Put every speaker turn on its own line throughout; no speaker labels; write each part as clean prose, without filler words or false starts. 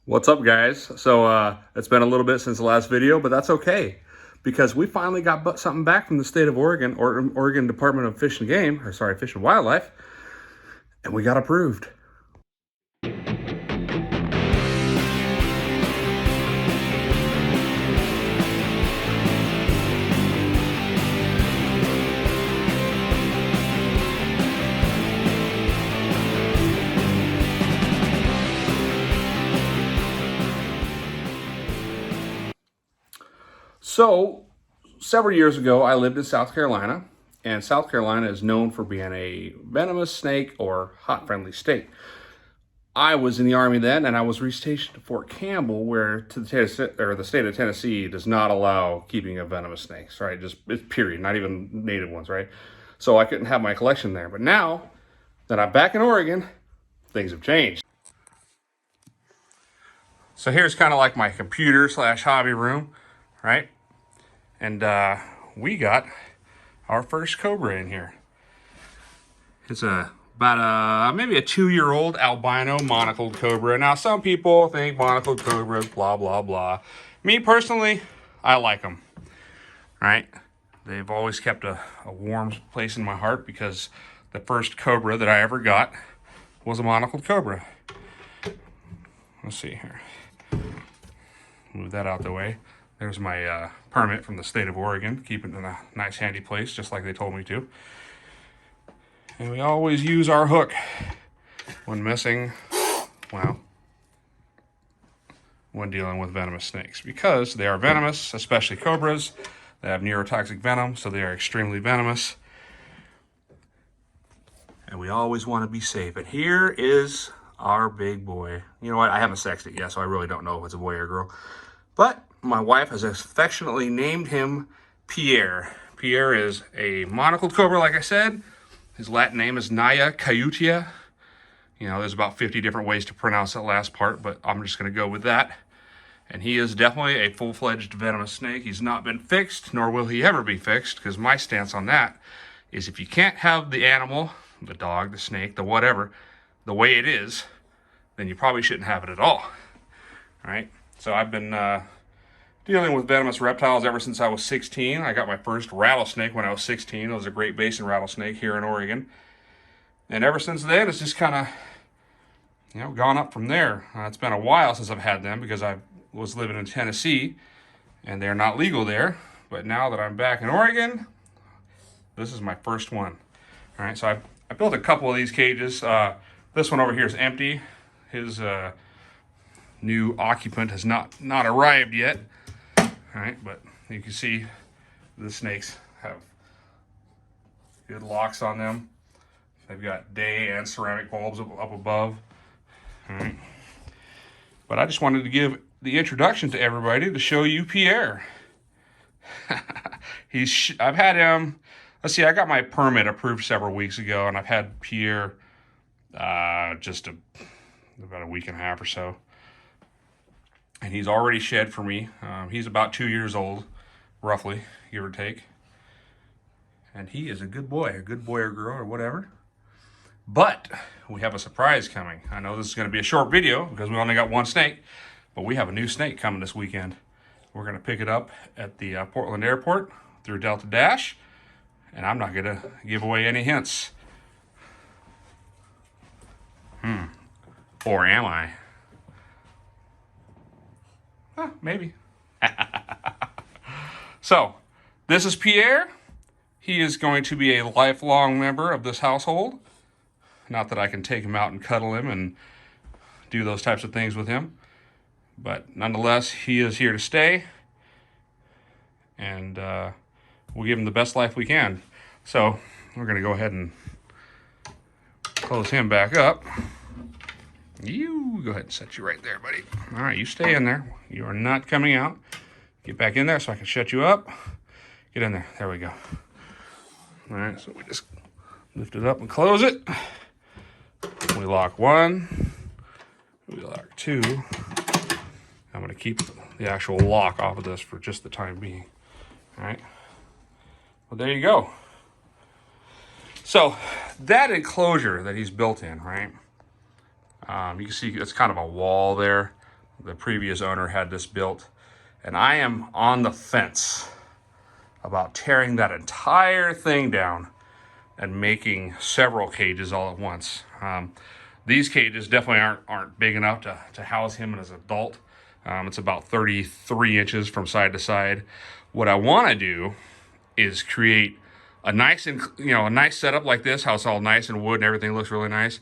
What's up, guys? So it's been a little bit since the last video, but that's okay because we finally got something back from the state of Oregon, or Oregon Department of Fish and Game, or sorry, Fish and Wildlife, and we got approved. So, several years ago, I lived in South Carolina, and South Carolina is known for being a venomous snake or hot-friendly state. I was in the Army then, and I was restationed to Fort Campbell, where the state of Tennessee does not allow keeping of venomous snakes, right? Just it's period, not even native ones, right? So I couldn't have my collection there. But now that I'm back in Oregon, things have changed. So here's kind of like my computer / hobby room, right? And we got our first cobra in here. It's maybe a 2-year-old albino monocled cobra. Now, some people think monocled cobras, blah, blah, blah. Me, personally, I like them, right? They've always kept a warm place in my heart because the first cobra that I ever got was a monocled cobra. Let's see here. Move that out the way. There's my permit from the state of Oregon. Keep it in a nice handy place, just like they told me to. And we always use our hook when missing, well, when dealing with venomous snakes. Because they are venomous, especially cobras. They have neurotoxic venom, so they are extremely venomous. And we always want to be safe. And here is our big boy. You know what? I haven't sexed it yet, so I really don't know if it's a boy or a girl. But my wife has affectionately named him Pierre. Pierre is a monocled cobra, like I said. His Latin name is Naja, kaouthia. You know, there's about 50 different ways to pronounce that last part, but I'm just going to go with that. And he is definitely a full-fledged venomous snake. He's not been fixed, nor will he ever be fixed, because my stance on that is if you can't have the animal, the dog, the snake, the whatever, the way it is, then you probably shouldn't have it at all. All right? So I've been dealing with venomous reptiles ever since I was 16. I got my first rattlesnake when I was 16. It was a Great Basin rattlesnake here in Oregon. And ever since then, it's just kind of, gone up from there. It's been a while since I've had them because I was living in Tennessee and they're not legal there. But now that I'm back in Oregon, this is my first one. All right, so I built a couple of these cages. This one over here is empty. His new occupant has not arrived yet. All right, but you can see the snakes have good locks on them. They've got day and ceramic bulbs up above. All right, but I just wanted to give the introduction to everybody to show you Pierre. I've had him. Let's see, I got my permit approved several weeks ago, and I've had Pierre just about a week and a half or so. And he's already shed for me. He's about 2 years old, roughly, give or take. And he is a good boy or girl or whatever. But we have a surprise coming. I know this is going to be a short video because we only got one snake, but we have a new snake coming this weekend. We're going to pick it up at the Portland airport through Delta Dash, and I'm not going to give away any hints. Or am I? Maybe. So, this is Pierre. He is going to be a lifelong member of this household. Not that I can take him out and cuddle him and do those types of things with him. But nonetheless, he is here to stay. And we'll give him the best life we can. So, we're going to go ahead and close him back up. You go ahead and set you right there, buddy. All right, you stay in there. You are not coming out. Get back in there so I can shut you up. Get in there. There we go. All right, so we just lift it up and close it. We lock one. We lock two. I'm going to keep the actual lock off of this for just the time being. All right. Well, there you go. So that enclosure that he's built in, right? You can see it's kind of a wall there. The previous owner had this built, and I am on the fence about tearing that entire thing down and making several cages all at once. These cages definitely aren't big enough to house him as an adult. It's about 33 inches from side to side. What I want to do is create a nice a nice setup like this, how it's all nice and wood and everything looks really nice.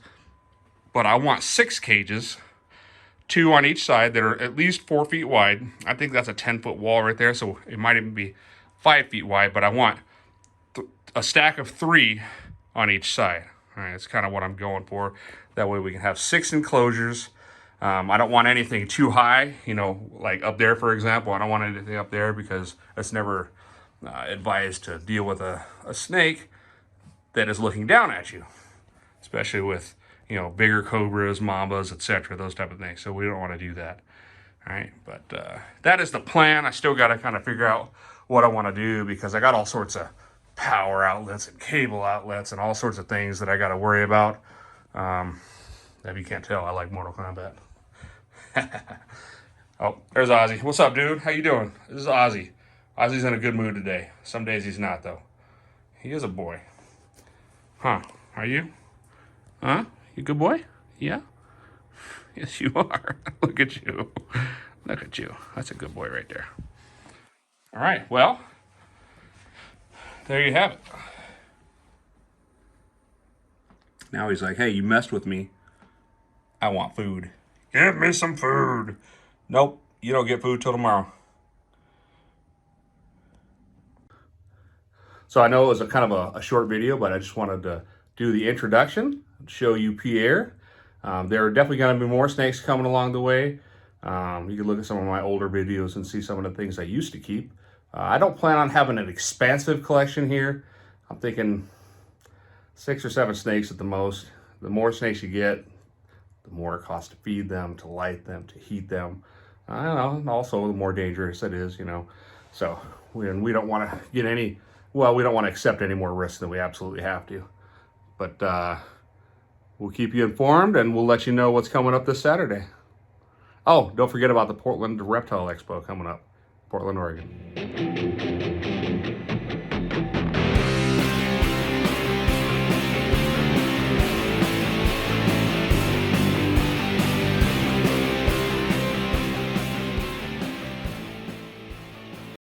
But I want 6 cages, 2 on each side that are at least 4 feet wide. I think that's a 10-foot wall right there, so it might even be 5 feet wide. But I want a stack of 3 on each side. All right, that's kind of what I'm going for. That way we can have 6 enclosures. I don't want anything too high, like up there, for example. I don't want anything up there because it's never advised to deal with a snake that is looking down at you, especially with, bigger cobras, mambas, etc., those type of things. So we don't want to do that. All right, but that is the plan. I still got to kind of figure out what I want to do because I got all sorts of power outlets and cable outlets and all sorts of things that I got to worry about. If you can't tell, I like Mortal Kombat. Oh, there's Ozzy. What's up, dude? How you doing? This is Ozzy. Ozzy's in a good mood today. Some days he's not, though. He is a boy. Huh? Are you? Huh? You a good boy? Yeah? Yes, you are. Look at you. Look at you. That's a good boy right there. All right, well, there you have it. Now he's like, hey, you messed with me. I want food. Give me some food. Nope, you don't get food till tomorrow. So I know it was a kind of a short video, but I just wanted to do the introduction, show you Pierre. There are definitely going to be more snakes coming along the way. You can look at some of my older videos and see some of the things I used to keep. I don't plan on having an expansive collection here. I'm thinking 6 or 7 snakes at the most. The more snakes you get, the more it costs to feed them, to light them, to heat them. I don't know, and also the more dangerous it is, So we don't want to get we don't want to accept any more risks than we absolutely have to. But we'll keep you informed, and we'll let you know what's coming up this Saturday. Oh, don't forget about the Portland Reptile Expo coming up, Portland, Oregon.